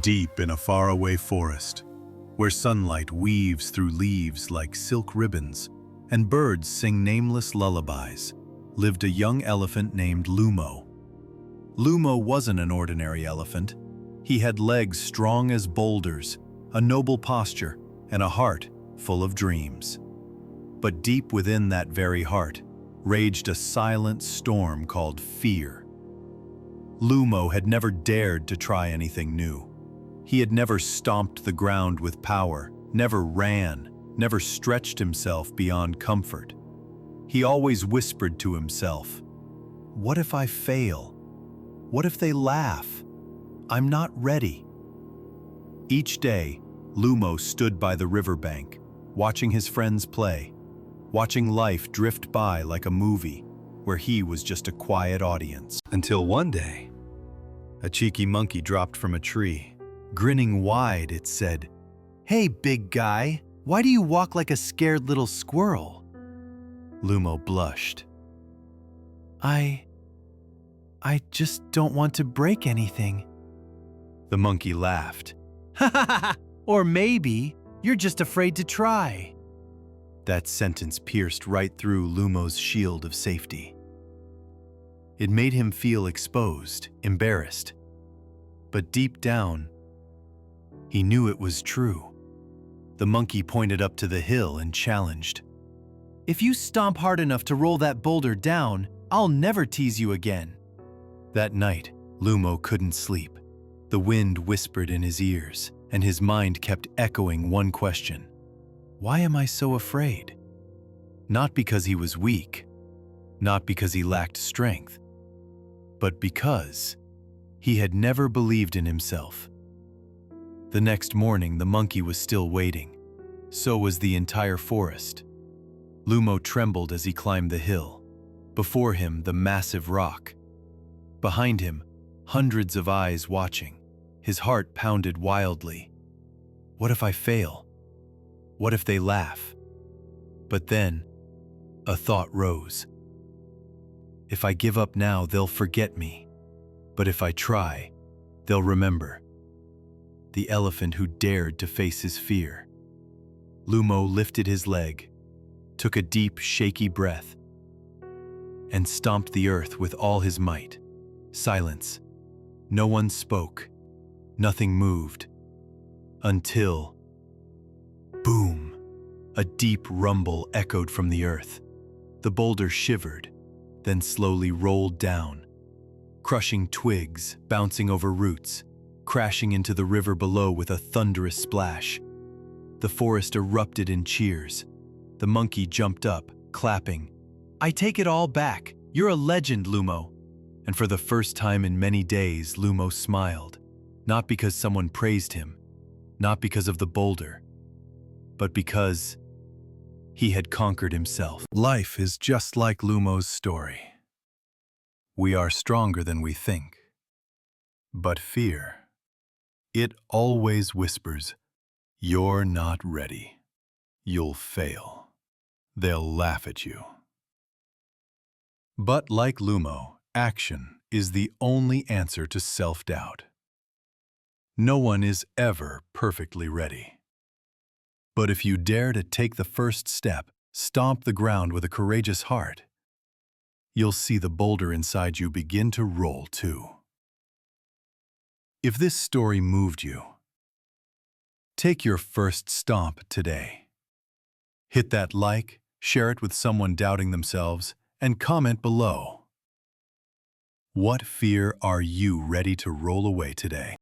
Deep in a faraway forest, where sunlight weaves through leaves like silk ribbons and birds sing nameless lullabies, lived a young elephant named Lumo. Lumo wasn't an ordinary elephant. He had legs strong as boulders, a noble posture, and a heart full of dreams. But deep within that very heart raged a silent storm called fear. Lumo had never dared to try anything new. He had never stomped the ground with power, never ran, never stretched himself beyond comfort. He always whispered to himself, "What if I fail? What if they laugh? I'm not ready." Each day, Lumo stood by the riverbank, watching his friends play, watching life drift by like a movie, where he was just a quiet audience. Until one day, a cheeky monkey dropped from a tree. Grinning wide, it said, "Hey, big guy, why do you walk like a scared little squirrel?" Lumo blushed. I just don't want to break anything." The monkey laughed. "Ha ha ha! Or maybe you're just afraid to try." That sentence pierced right through Lumo's shield of safety. It made him feel exposed, embarrassed. But deep down, he knew it was true. The monkey pointed up to the hill and challenged, "If you stomp hard enough to roll that boulder down, I'll never tease you again." That night, Lumo couldn't sleep. The wind whispered in his ears, and his mind kept echoing one question: why am I so afraid? Not because he was weak, not because he lacked strength, but because he had never believed in himself. The next morning, the monkey was still waiting. So was the entire forest. Lumo trembled as he climbed the hill. Before him, the massive rock. Behind him, hundreds of eyes watching. His heart pounded wildly. What if I fail? What if they laugh? But then, a thought rose. If I give up now, they'll forget me. But if I try, they'll remember. The elephant who dared to face his fear. Lumo lifted his leg, took a deep, shaky breath, and stomped the earth with all his might. Silence. No one spoke. Nothing moved. Until, boom! A deep rumble echoed from the earth. The boulder shivered, then slowly rolled down, crushing twigs, bouncing over roots, crashing into the river below with a thunderous splash. The forest erupted in cheers. The monkey jumped up, clapping. "I take it all back. You're a legend, Lumo." And for the first time in many days, Lumo smiled. Not because someone praised him, not because of the boulder, but because he had conquered himself. Life is just like Lumo's story. We are stronger than we think. But fear, it always whispers, "You're not ready. You'll fail. They'll laugh at you." But like Lumo, action is the only answer to self-doubt. No one is ever perfectly ready. But if you dare to take the first step, stomp the ground with a courageous heart, you'll see the boulder inside you begin to roll too. If this story moved you, take your first stomp today. Hit that like, share it with someone doubting themselves, and comment below. What fear are you ready to roll away today?